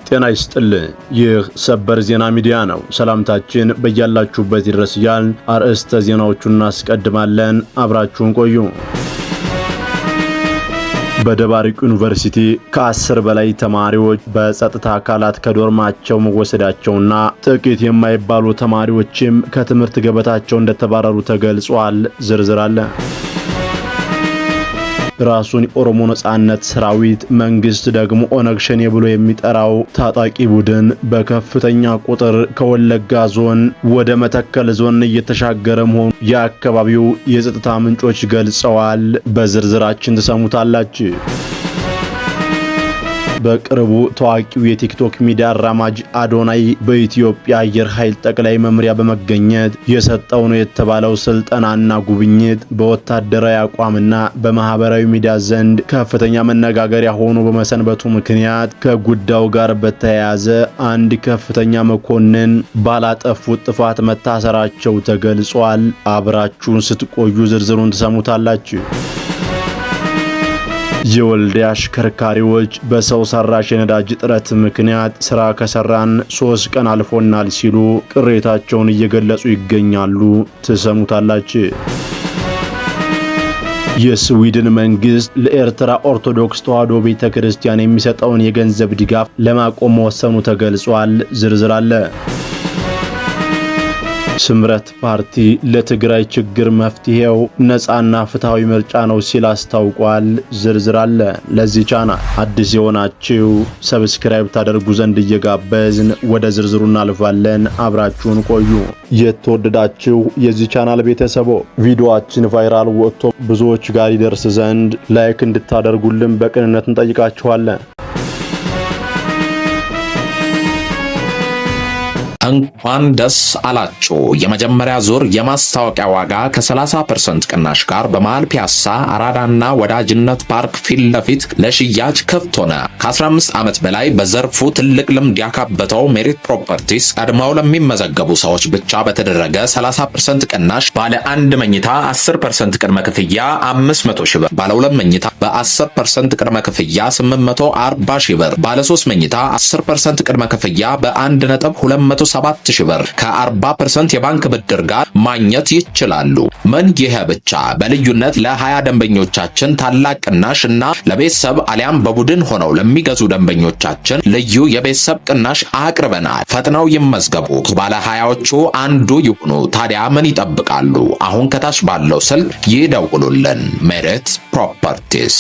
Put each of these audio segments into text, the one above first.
ጤና ይስጥልን። ይህ ሰበር ዜና ሚዲያ ነው። ሰላምታችን በያላችሁበት ይድረስ እያልን አርዕስተ ዜናዎቹን እናስቀድማለን። አብራችሁን ቆዩ። በደባርቅ ዩኒቨርሲቲ ከ10 በላይ ተማሪዎች በጸጥታ አካላት ከዶርማቸው መወሰዳቸውና ጥቂት የማይባሉ ተማሪዎችም ከትምህርት ገበታቸው እንደተባረሩ ተገልጿል። ዝርዝር አለ። ራሱን የኦሮሞ ነጻነት ሰራዊት መንግስት ደግሞ ኦነግ ሸኔ ብሎ የሚጠራው ታጣቂ ቡድን በከፍተኛ ቁጥር ከወለጋ ዞን ወደ መተከል ዞን እየተሻገረ መሆኑ የአካባቢው የጸጥታ ምንጮች ገልጸዋል። በዝርዝራችን ተሰሙታላችሁ። በቅርቡ ታዋቂው የቲክቶክ ሚዲያ አራማጅ አዶናይ በኢትዮጵያ አየር ኃይል ጠቅላይ መምሪያ በመገኘት የሰጠው ነው የተባለው ስልጠናና ጉብኝት በወታደራዊ አቋምና በማህበራዊ ሚዲያ ዘንድ ከፍተኛ መነጋገሪያ ሆኖ በመሰንበቱ ምክንያት ከጉዳዩ ጋር በተያያዘ አንድ ከፍተኛ መኮንን ባላጠፉት ጥፋት መታሰራቸው ተገልጿል። አብራችሁን ስትቆዩ ዝርዝሩን ተሰሙታላችሁ። የወልዲያ አሽከርካሪዎች በሰው ሰራሽ የነዳጅ እጥረት ምክንያት ስራ ከሰራን 3 ቀን አልፎናል ሲሉ ቅሬታቸውን እየገለጹ ይገኛሉ። ተሰሙታላችሁ። የስዊድን መንግስት ለኤርትራ ኦርቶዶክስ ተዋሕዶ ቤተክርስቲያን የሚሰጠውን የገንዘብ ድጋፍ ለማቆም መወሰኑ ተገልጿል። ዝርዝር አለ። ስምረት ፓርቲ ለትግራይ ችግር መፍትሄው ነፃና ፍትሃዊ ምርጫ ነው ሲል አስታውቋል። ዝርዝር አለ። ለዚህ ቻናል አዲስ የሆናችሁ ሰብስክራይብ ታደርጉ ዘንድ እየጋበዝን ወደ ዝርዝሩ እናልፋለን። አብራችሁን ቆዩ። የተወደዳችሁ የዚህ ቻናል ቤተሰቦ ቪዲዮአችን ቫይራል ወጥቶ ብዙዎች ጋር ይደርስ ዘንድ ላይክ እንድታደርጉልን በቅንነት እንጠይቃችኋለን። እንኳን ደስ አላችሁ። የመጀመሪያ ዙር የማስታወቂያ ዋጋ ከ30% ቅናሽ ጋር በመሃል ፒያሳ አራዳና ወዳጅነት ፓርክ ፊት ለፊት ለሽያጭ ክፍት ሆነ። ከ15 ዓመት በላይ በዘርፉ ትልቅ ልምድ ያካበተው ሜሪት ፕሮፐርቲስ ቀድመው ለሚመዘገቡ ሰዎች ብቻ በተደረገ 30% ቅናሽ ባለ 1 መኝታ 10% ቅድመ ክፍያ 500 ሺህ ብር፣ ባለ 2 መኝታ በ10% ቅድመ ክፍያ 840 ሺህ ብር፣ ባለ 3 መኝታ 10% ቅድመ ክፍያ በ1.2 7,000 ብር ከ40% የባንክ ብድር ጋር ማግኘት ይችላሉ። ምን ይሄ ብቻ! በልዩነት ለ20 ደንበኞቻችን ታላቅ ቅናሽ እና ለቤተሰብ አሊያም በቡድን ሆነው ለሚገዙ ደንበኞቻችን ልዩ የቤተሰብ ቅናሽ አቅርበናል። ፈጥነው ይመዝገቡ፣ ከባለ 20ዎቹ አንዱ ይሁኑ። ታዲያ ምን ይጠብቃሉ? አሁን ከታች ባለው ስልክ ይደውሉልን። ሜሪት ፕሮፐርቲስ።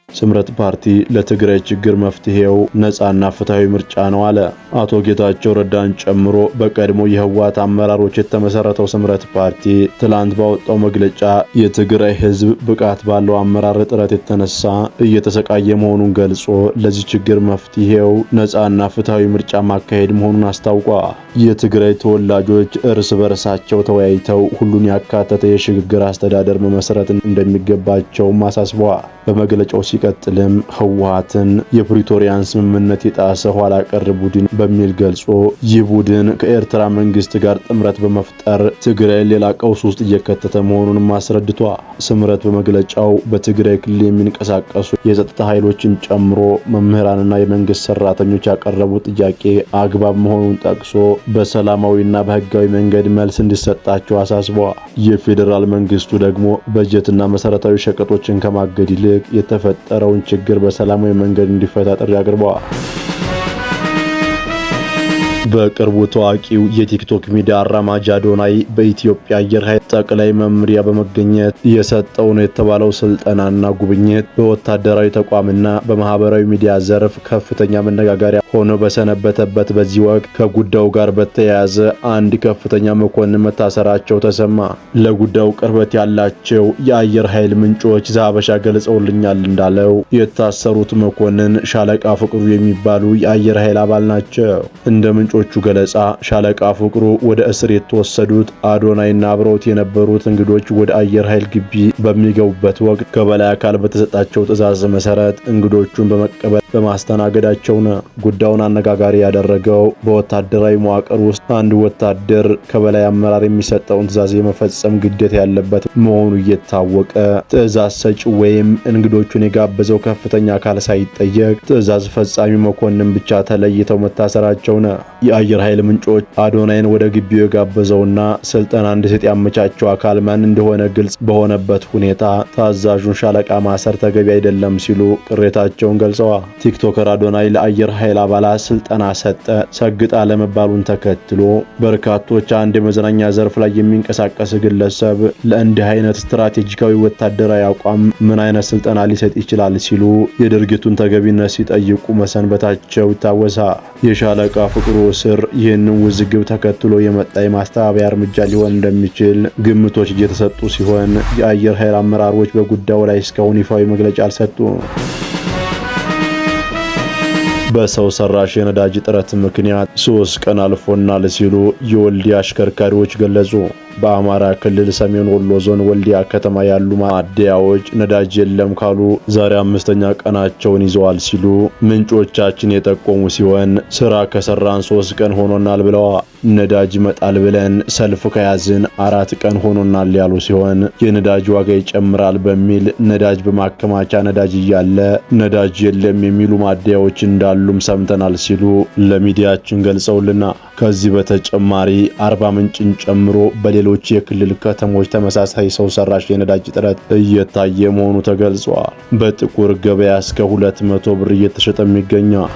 ስምረት ፓርቲ ለትግራይ ችግር መፍትሄው ነፃና ፍትሃዊ ምርጫ ነው አለ። አቶ ጌታቸው ረዳን ጨምሮ በቀድሞ የህወሓት አመራሮች የተመሰረተው ስምረት ፓርቲ ትላንት ባወጣው መግለጫ የትግራይ ህዝብ ብቃት ባለው አመራር እጥረት የተነሳ እየተሰቃየ መሆኑን ገልጾ ለዚህ ችግር መፍትሄው ነፃና ፍትሃዊ ምርጫ ማካሄድ መሆኑን አስታውቋል። የትግራይ ተወላጆች እርስ በርሳቸው ተወያይተው ሁሉን ያካተተ የሽግግር አስተዳደር መመስረት እንደሚገባቸውም አሳስበዋል። በመግለጫው ሲቀጥልም ህወሓትን የፕሪቶሪያን ስምምነት የጣሰ ኋላ ቀር ቡድን በሚል ገልጾ ይህ ቡድን ከኤርትራ መንግስት ጋር ጥምረት በመፍጠር ትግራይ ሌላ ቀውስ ውስጥ እየከተተ መሆኑንም አስረድቷል። ስምረት በመግለጫው በትግራይ ክልል የሚንቀሳቀሱ የጸጥታ ኃይሎችን ጨምሮ መምህራንና የመንግስት ሰራተኞች ያቀረቡት ጥያቄ አግባብ መሆኑን ጠቅሶ በሰላማዊና በህጋዊ መንገድ መልስ እንዲሰጣቸው አሳስቧል። የፌዴራል መንግስቱ ደግሞ በጀትና መሰረታዊ ሸቀጦችን ከማገድ ይልቅ የተፈጠረውን ችግር በሰላማዊ መንገድ እንዲፈታ ጥሪ አቅርበዋል። በቅርቡ ታዋቂው የቲክቶክ ሚዲያ አራማጅ አዶናይ በኢትዮጵያ አየር ኃይል ጠቅላይ መምሪያ በመገኘት የሰጠው ነው የተባለው ስልጠናና ጉብኝት በወታደራዊ ተቋምና በማህበራዊ ሚዲያ ዘርፍ ከፍተኛ መነጋገሪያ ሆኖ በሰነበተበት በዚህ ወቅት ከጉዳዩ ጋር በተያያዘ አንድ ከፍተኛ መኮንን መታሰራቸው ተሰማ። ለጉዳዩ ቅርበት ያላቸው የአየር ኃይል ምንጮች ዛበሻ ገልጸውልኛል እንዳለው የታሰሩት መኮንን ሻለቃ ፍቅሩ የሚባሉ የአየር ኃይል አባል ናቸው። እንደ ምንጮቹ ገለጻ ሻለቃ ፍቅሩ ወደ እስር የተወሰዱት አዶናይና አብረውት የነበሩት እንግዶች ወደ አየር ኃይል ግቢ በሚገቡበት ወቅት ከበላይ አካል በተሰጣቸው ትዕዛዝ መሰረት እንግዶቹን በመቀበል በማስተናገዳቸው ነው። ጉዳዩን አነጋጋሪ ያደረገው በወታደራዊ መዋቅር ውስጥ አንድ ወታደር ከበላይ አመራር የሚሰጠውን ትዕዛዝ የመፈጸም ግዴታ ያለበት መሆኑ እየታወቀ ትዕዛዝ ሰጪ ወይም እንግዶቹን የጋበዘው ከፍተኛ አካል ሳይጠየቅ ትዕዛዝ ፈጻሚ መኮንን ብቻ ተለይተው መታሰራቸው ነው። የአየር ኃይል ምንጮች አዶናይን ወደ ግቢው የጋበዘውና ስልጠና እንዲሰጥ ያመቻቸው አካል ማን እንደሆነ ግልጽ በሆነበት ሁኔታ ታዛዡን ሻለቃ ማሰር ተገቢ አይደለም ሲሉ ቅሬታቸውን ገልጸዋል። ቲክቶከር አዶናይ ለአየር ኃይል አባላት ስልጠና ሰጠ ሰግጣ ለመባሉን ተከትሎ በርካቶች አንድ የመዝናኛ ዘርፍ ላይ የሚንቀሳቀስ ግለሰብ ለእንዲህ አይነት ስትራቴጂካዊ ወታደራዊ አቋም ምን አይነት ስልጠና ሊሰጥ ይችላል ሲሉ የድርጊቱን ተገቢነት ሲጠይቁ መሰንበታቸው ይታወሳል። የሻለቃ ፍቅሩ እስር ይህንን ውዝግብ ተከትሎ የመጣ የማስተባበያ እርምጃ ሊሆን እንደሚችል ግምቶች እየተሰጡ ሲሆን የአየር ኃይል አመራሮች በጉዳዩ ላይ እስካሁን ይፋዊ መግለጫ አልሰጡም። በሰው ሰራሽ የነዳጅ እጥረት ምክንያት 3 ቀን አልፎናል ሲሉ የወልዲያ አሽከርካሪዎች ገለጹ። በአማራ ክልል ሰሜን ወሎ ዞን ወልዲያ ከተማ ያሉ ማደያዎች ነዳጅ የለም ካሉ ዛሬ 5ኛ ቀናቸውን ይዘዋል ሲሉ ምንጮቻችን የጠቆሙ ሲሆን ስራ ከሰራን 3 ቀን ሆኖናል ብለዋል። ነዳጅ መጣል ብለን ሰልፍ ከያዝን 4 ቀን ሆኖናል ያሉ ሲሆን የነዳጅ ዋጋ ይጨምራል በሚል ነዳጅ በማከማቻ ነዳጅ እያለ ነዳጅ የለም የሚሉ ማደያዎች እንዳሉም ሰምተናል ሲሉ ለሚዲያችን ገልጸውልና ከዚህ በተጨማሪ አርባ ምንጭን ጨምሮ በሌሎች የክልል ከተሞች ተመሳሳይ ሰው ሰራሽ የነዳጅ እጥረት እየታየ መሆኑ ተገልጿል። በጥቁር ገበያ እስከ 200 ብር እየተሸጠ ይገኛል።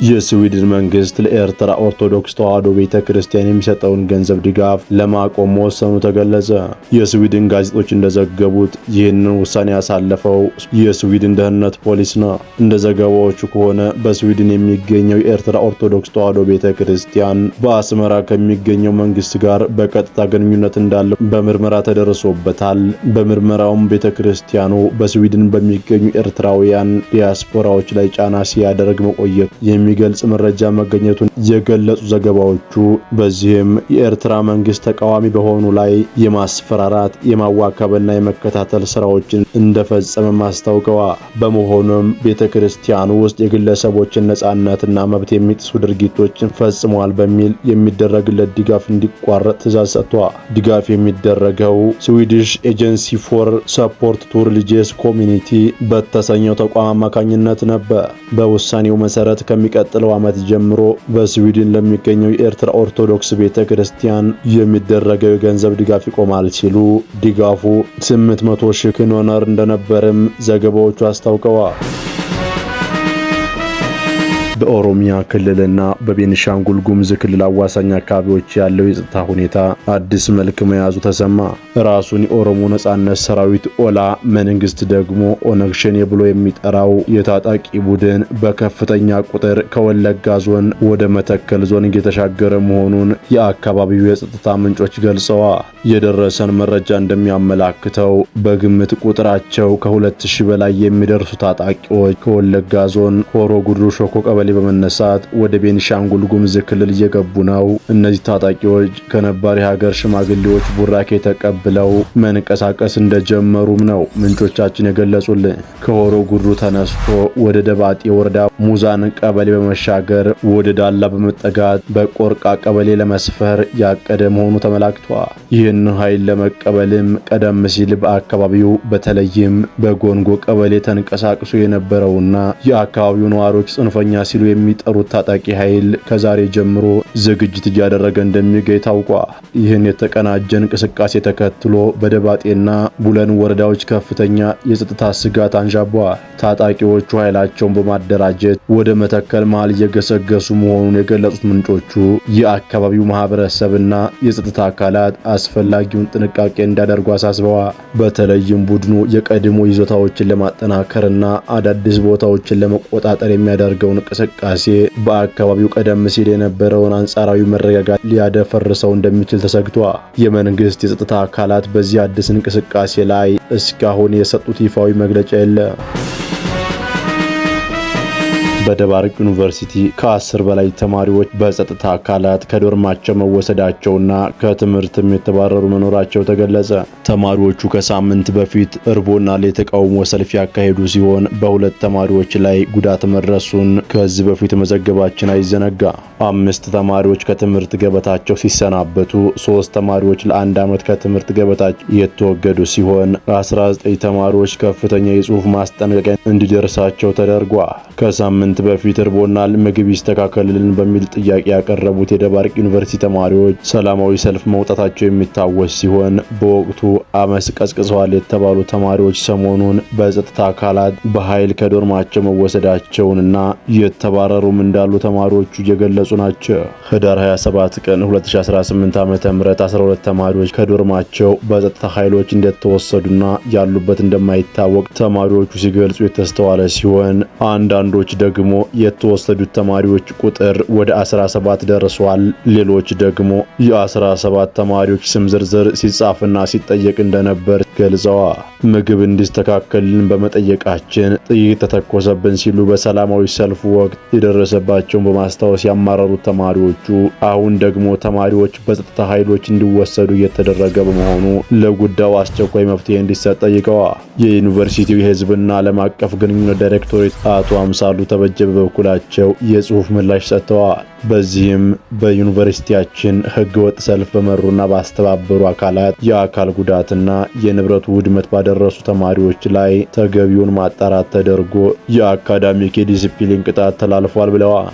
የስዊድን መንግስት ለኤርትራ ኦርቶዶክስ ተዋሕዶ ቤተክርስቲያን የሚሰጠውን ገንዘብ ድጋፍ ለማቆም መወሰኑ ተገለጸ። የስዊድን ጋዜጦች እንደዘገቡት ይህንን ውሳኔ ያሳለፈው የስዊድን ደህንነት ፖሊስ ነው። እንደ ዘገባዎቹ ከሆነ በስዊድን የሚገኘው የኤርትራ ኦርቶዶክስ ተዋሕዶ ቤተክርስቲያን በአስመራ ከሚገኘው መንግስት ጋር በቀጥታ ግንኙነት እንዳለው በምርመራ ተደርሶበታል። በምርመራውም ቤተክርስቲያኑ በስዊድን በሚገኙ ኤርትራውያን ዲያስፖራዎች ላይ ጫና ሲያደርግ መቆየቱ የሚገልጽ መረጃ መገኘቱን የገለጹ ዘገባዎቹ በዚህም የኤርትራ መንግስት ተቃዋሚ በሆኑ ላይ የማስፈራራት የማዋከብና የመከታተል ስራዎችን እንደፈጸመ አስታውቀዋል። በመሆኑም ቤተክርስቲያኑ ውስጥ የግለሰቦችን ነጻነትና መብት የሚጥሱ ድርጊቶችን ፈጽመዋል በሚል የሚደረግለት ድጋፍ እንዲቋረጥ ትዕዛዝ ሰጥቷል። ድጋፍ የሚደረገው ስዊዲሽ ኤጀንሲ ፎር ሰፖርት ቱ ሪሊጂየስ ኮሚኒቲ በተሰኘው ተቋም አማካኝነት ነበር። በውሳኔው መሰረት ከሚቀጥለው ዓመት ጀምሮ በስዊድን ለሚገኘው የኤርትራ ኦርቶዶክስ ቤተክርስቲያን የሚደረገው የገንዘብ ድጋፍ ይቆማል ሲሉ ድጋፉ 800,000 ክሮነር እንደነበርም ዘገባዎቹ አስታውቀዋል። በኦሮሚያ ክልልና በቤኒሻንጉል ጉሙዝ ክልል አዋሳኝ አካባቢዎች ያለው የጸጥታ ሁኔታ አዲስ መልክ መያዙ ተሰማ። ራሱን የኦሮሞ ነጻነት ሰራዊት ኦላ መንግስት ደግሞ ኦነግ ሸኔ ብሎ የሚጠራው የታጣቂ ቡድን በከፍተኛ ቁጥር ከወለጋ ዞን ወደ መተከል ዞን እየተሻገረ መሆኑን የአካባቢው የጸጥታ ምንጮች ገልጸዋል። የደረሰን መረጃ እንደሚያመላክተው በግምት ቁጥራቸው ከ2000 በላይ የሚደርሱ ታጣቂዎች ከወለጋ ዞን ሆሮ ጉድሩ ሾኮ ቀበሌ በመነሳት ወደ ቤኒሻንጉል ጉሙዝ ክልል እየገቡ ነው። እነዚህ ታጣቂዎች ከነባር የሀገር ሽማግሌዎች ቡራኬ ተቀብለው መንቀሳቀስ እንደጀመሩም ነው ምንጮቻችን የገለጹልን። ከሆሮ ጉድሩ ተነስቶ ወደ ደባጤ ወረዳ ሙዛን ቀበሌ በመሻገር ወደ ዳላ በመጠጋት በቆርቃ ቀበሌ ለመስፈር ያቀደ መሆኑ ተመላክቷል። ይህን ኃይል ለመቀበልም ቀደም ሲል በአካባቢው በተለይም በጎንጎ ቀበሌ ተንቀሳቅሶ የነበረውና የአካባቢው ነዋሪዎች ጽንፈኛ ሲሉ የሚጠሩት ታጣቂ ኃይል ከዛሬ ጀምሮ ዝግጅት እያደረገ እንደሚገኝ ታውቋል። ይህን የተቀናጀ እንቅስቃሴ ተከትሎ በደባጤና ቡለን ወረዳዎች ከፍተኛ የጸጥታ ስጋት አንዣቧል። ታጣቂዎቹ ኃይላቸውን በማደራጀት ወደ መተከል መሃል እየገሰገሱ መሆኑን የገለጹት ምንጮቹ የአካባቢው ማህበረሰብና የጸጥታ አካላት አስፈላጊውን ጥንቃቄ እንዲያደርጉ አሳስበዋል። በተለይም ቡድኑ የቀድሞ ይዞታዎችን ለማጠናከርና አዳዲስ ቦታዎችን ለመቆጣጠር የሚያደርገውን እንቅስቃሴ በአካባቢው ቀደም ሲል የነበረውን አንጻራዊ መረጋጋት ሊያደፈርሰው እንደሚችል ተሰግቷል። የመንግስት የጸጥታ አካላት በዚህ አዲስ እንቅስቃሴ ላይ እስካሁን የሰጡት ይፋዊ መግለጫ የለም። በደባርቅ ዩኒቨርሲቲ ከ10 በላይ ተማሪዎች በጸጥታ አካላት ከዶርማቸው መወሰዳቸውና ከትምህርትም የተባረሩ መኖራቸው ተገለጸ። ተማሪዎቹ ከሳምንት በፊት እርቦናል የተቃውሞ ሰልፍ ያካሄዱ ሲሆን በሁለት ተማሪዎች ላይ ጉዳት መድረሱን ከዚህ በፊት መዘገባችን አይዘነጋ። 5 ተማሪዎች ከትምህርት ገበታቸው ሲሰናበቱ 3 ተማሪዎች ለ1 ዓመት ከትምህርት ገበታቸው የተወገዱ ሲሆን 19 ተማሪዎች ከፍተኛ የጽሑፍ ማስጠንቀቂያ እንዲደርሳቸው ተደርጓል። ከሳምንት በፊት እርቦናል ምግብ ይስተካከልልን በሚል ጥያቄ ያቀረቡት የደባርቅ ዩኒቨርሲቲ ተማሪዎች ሰላማዊ ሰልፍ መውጣታቸው የሚታወስ ሲሆን በወቅቱ አመጽ ቀስቅሰዋል የተባሉ ተማሪዎች ሰሞኑን በጸጥታ አካላት በኃይል ከዶርማቸው መወሰዳቸውንና የተባረሩም እንዳሉ ተማሪዎቹ እየገለጹ ናቸው። ህዳር 27 ቀን 2018 ዓ.ም 12 ተማሪዎች ከዶርማቸው በጸጥታ ኃይሎች እንደተወሰዱና ያሉበት እንደማይታወቅ ተማሪዎቹ ሲገልጹ የተስተዋለ ሲሆን አንዳንዶች ደግሞ የተወሰዱት ተማሪዎች ቁጥር ወደ 17 ደርሷል። ሌሎች ደግሞ የ17 ተማሪዎች ስም ዝርዝር ሲጻፍና ሲጠየቅ እንደነበር ገልጸዋል። ምግብ እንዲስተካከልን በመጠየቃችን ጥይት ተተኮሰብን ሲሉ በሰላማዊ ሰልፉ ወቅት የደረሰባቸውን በማስታወስ ያማረሩት ተማሪዎቹ አሁን ደግሞ ተማሪዎች በጸጥታ ኃይሎች እንዲወሰዱ እየተደረገ በመሆኑ ለጉዳዩ አስቸኳይ መፍትሄ እንዲሰጥ ጠይቀዋል። የዩኒቨርሲቲው የሕዝብና ዓለም አቀፍ ግንኙነት ዳይሬክቶሬት አቶ አምሳሉ ተበጀ በበኩላቸው የጽሑፍ ምላሽ ሰጥተዋል። በዚህም በዩኒቨርሲቲያችን ህገወጥ ሰልፍ በመሩና ባስተባበሩ አካላት የአካል ጉዳትና የንብረቱ ውድመት ባደረሱ ተማሪዎች ላይ ተገቢውን ማጣራት ተደርጎ የአካዳሚክ የዲሲፕሊን ቅጣት ተላልፏል ብለዋል።